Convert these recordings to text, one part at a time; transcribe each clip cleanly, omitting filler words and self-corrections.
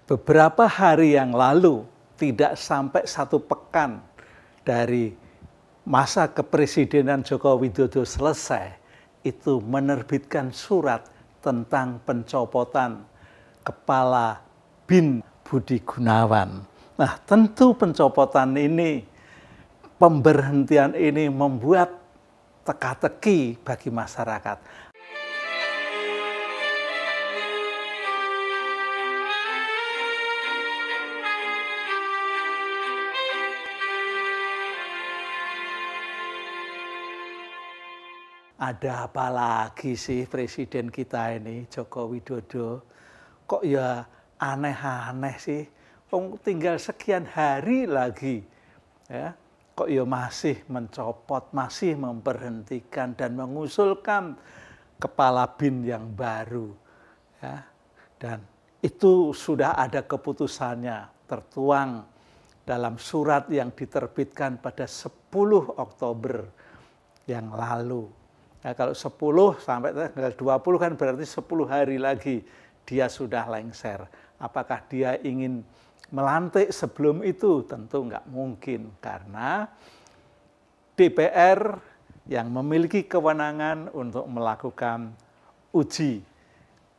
beberapa hari yang lalu, tidak sampai 1 pekan dari masa kepresidenan Joko Widodo selesai, itu menerbitkan surat tentang pencopotan Kepala BIN Budi Gunawan. Nah, tentu pencopotan ini, pemberhentian ini membuat teka-teki bagi masyarakat. Ada apa lagi sih presiden kita ini, Joko Widodo? Kok ya aneh-aneh sih? Tinggal sekian hari lagi, ya. Kok ya masih mencopot, masih memberhentikan dan mengusulkan kepala BIN yang baru, ya. Dan itu sudah ada keputusannya tertuang dalam surat yang diterbitkan pada 10 Oktober yang lalu. Ya, kalau 10 sampai tanggal 20 kan berarti 10 hari lagi dia sudah lengser. Apakah dia ingin melantik sebelum itu? Tentu nggak mungkin, karena DPR yang memiliki kewenangan untuk melakukan uji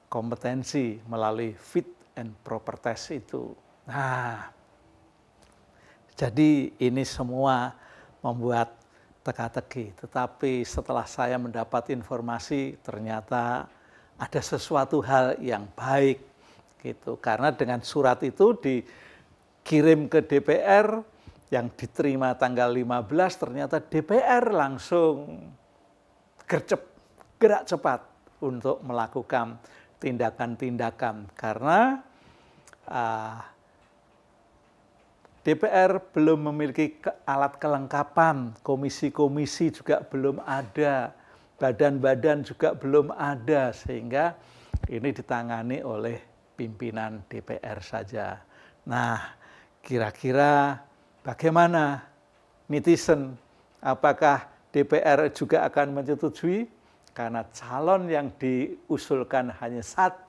kompetensi melalui fit and proper test itu. Nah, jadi ini semua membuat teka-teki, tetapi setelah saya mendapat informasi ternyata ada sesuatu hal yang baik gitu, karena dengan surat itu dikirim ke DPR yang diterima tanggal 15, ternyata DPR langsung gerak cepat untuk melakukan tindakan-tindakan, karena DPR belum memiliki alat kelengkapan, komisi-komisi juga belum ada, badan-badan juga belum ada, sehingga ini ditangani oleh pimpinan DPR saja. Nah, kira-kira bagaimana netizen? Apakah DPR juga akan menyetujui? Karena calon yang diusulkan hanya 1,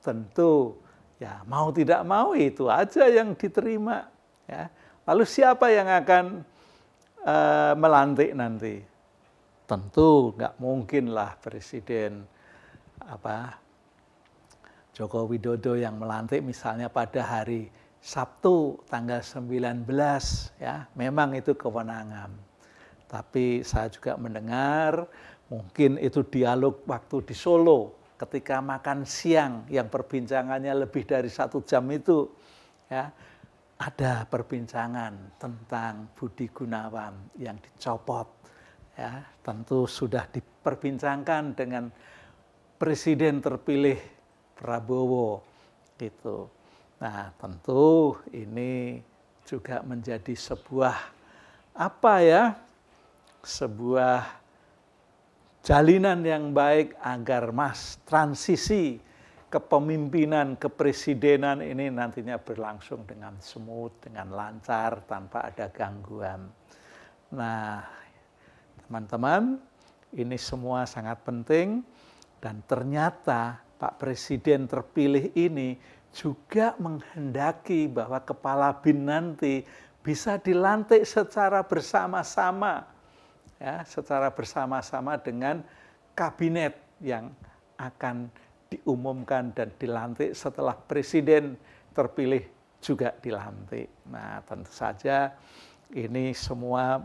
tentu ya mau tidak mau itu aja yang diterima. Ya. Lalu siapa yang akan melantik nanti? Tentu nggak mungkinlah Presiden Joko Widodo yang melantik misalnya pada hari Sabtu tanggal 19, ya. Memang itu kewenangan. Tapi saya juga mendengar mungkin itu dialog waktu di Solo ketika makan siang yang perbincangannya lebih dari 1 jam itu, ya. Ada perbincangan tentang Budi Gunawan yang dicopot, ya. Tentu sudah diperbincangkan dengan Presiden terpilih Prabowo gitu. Nah, tentu ini juga menjadi sebuah sebuah jalinan yang baik agar transisi kepemimpinan, kepresidenan ini nantinya berlangsung dengan smooth, dengan lancar, tanpa ada gangguan. Nah, teman-teman, ini semua sangat penting, dan ternyata Pak Presiden terpilih ini juga menghendaki bahwa kepala BIN nanti bisa dilantik secara bersama-sama, ya, secara bersama-sama dengan kabinet yang akan diumumkan dan dilantik setelah Presiden terpilih juga dilantik. Nah, tentu saja ini semua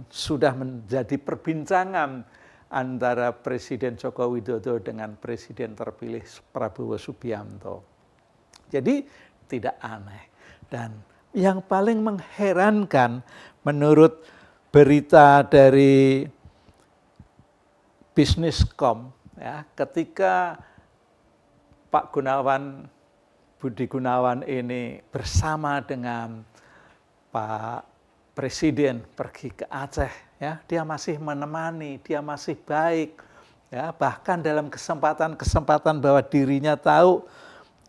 sudah menjadi perbincangan antara Presiden Joko Widodo dengan Presiden terpilih Prabowo Subianto. Jadi tidak aneh. Dan yang paling mengherankan menurut berita dari Businesscom, ya, ketika Pak Budi Gunawan ini bersama dengan Pak Presiden pergi ke Aceh, ya, dia masih menemani, dia masih baik, ya, bahkan dalam kesempatan bahwa dirinya tahu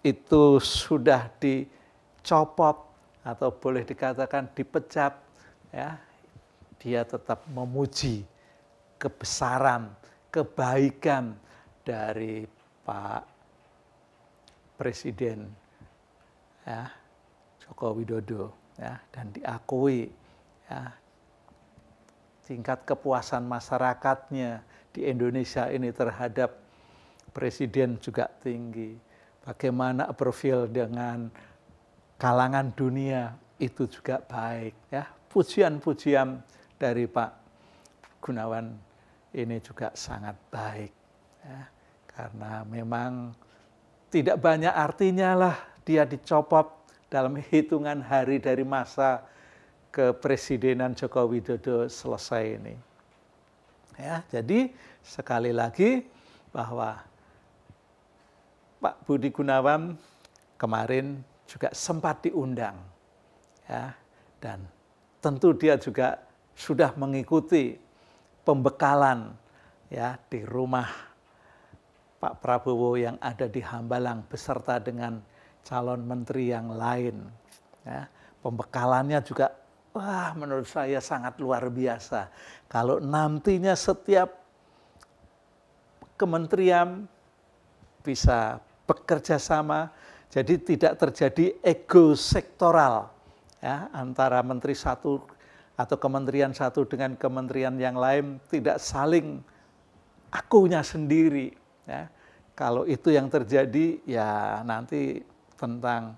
itu sudah dicopot atau boleh dikatakan dipecat, ya, dia tetap memuji kebesaran, kebaikan dari Pak Presiden ya, Joko Widodo, ya, dan diakui, ya, tingkat kepuasan masyarakatnya di Indonesia ini terhadap presiden juga tinggi. Bagaimana profil dengan kalangan dunia itu juga baik, ya. Pujian-pujian dari Pak Gunawan ini juga sangat baik, ya. Karena memang tidak banyak artinya lah dia dicopot dalam hitungan hari dari masa kepresidenan Joko Widodo selesai ini. Ya, jadi sekali lagi bahwa Pak Budi Gunawan kemarin juga sempat diundang, ya, dan tentu dia juga sudah mengikuti pembekalan, ya, di rumah Pak Prabowo yang ada di Hambalang beserta dengan calon menteri yang lain, ya. Pembekalannya juga, wah, menurut saya sangat luar biasa. Kalau nantinya setiap kementerian bisa bekerja sama, jadi tidak terjadi ego sektoral, ya, antara menteri satu atau kementerian satu dengan kementerian yang lain, tidak saling akunya sendiri, ya. Kalau itu yang terjadi, ya nanti tentang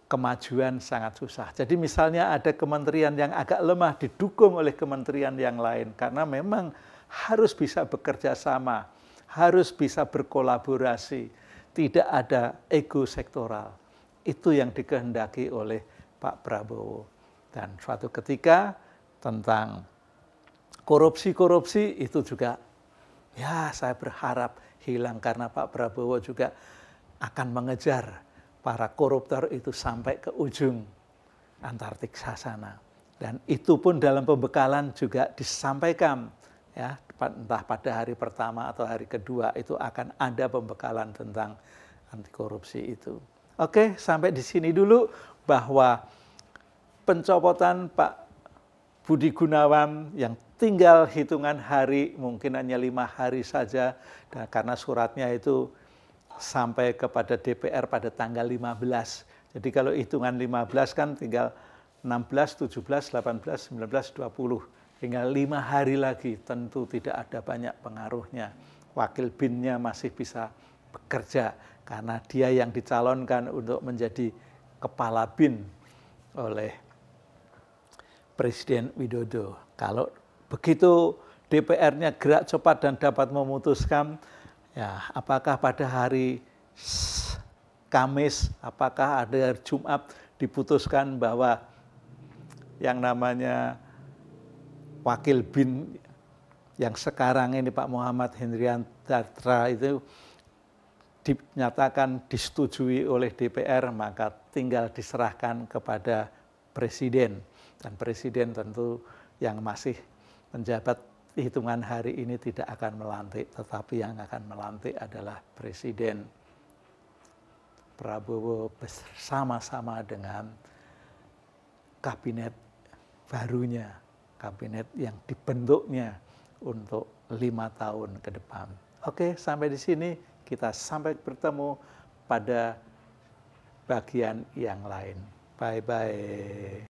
kemajuan sangat susah. Jadi misalnya ada kementerian yang agak lemah didukung oleh kementerian yang lain, karena memang harus bisa bekerja sama, harus bisa berkolaborasi, tidak ada ego sektoral. Itu yang dikehendaki oleh Pak Prabowo. Dan suatu ketika tentang korupsi-korupsi itu juga, ya, saya berharap hilang, karena Pak Prabowo juga akan mengejar para koruptor itu sampai ke ujung Antartika sana. Dan itu pun dalam pembekalan juga disampaikan, ya, entah pada hari pertama atau hari kedua itu akan ada pembekalan tentang anti korupsi itu. Oke, sampai di sini dulu bahwa pencopotan Pak Budi Gunawan yang tinggal hitungan hari, mungkin hanya 5 hari saja, dan karena suratnya itu sampai kepada DPR pada tanggal 15. Jadi kalau hitungan 15 kan tinggal 16, 17, 18, 19, 20. Tinggal 5 hari lagi, tentu tidak ada banyak pengaruhnya. Wakil BIN-nya masih bisa bekerja, karena dia yang dicalonkan untuk menjadi kepala BIN oleh Presiden Widodo. Kalau begitu DPR-nya gerak cepat dan dapat memutuskan, ya, apakah pada hari Kamis, apakah ada hari Jumat diputuskan bahwa yang namanya Wakil BIN yang sekarang ini Pak Muhammad Hendrian Datra itu dinyatakan disetujui oleh DPR, maka tinggal diserahkan kepada Presiden. Dan Presiden tentu yang masih menjabat hitungan hari ini tidak akan melantik, tetapi yang akan melantik adalah Presiden Prabowo bersama-sama dengan kabinet barunya, kabinet yang dibentuknya untuk 5 tahun ke depan. Oke, sampai di sini kita sampai bertemu pada bagian yang lain. Bye-bye.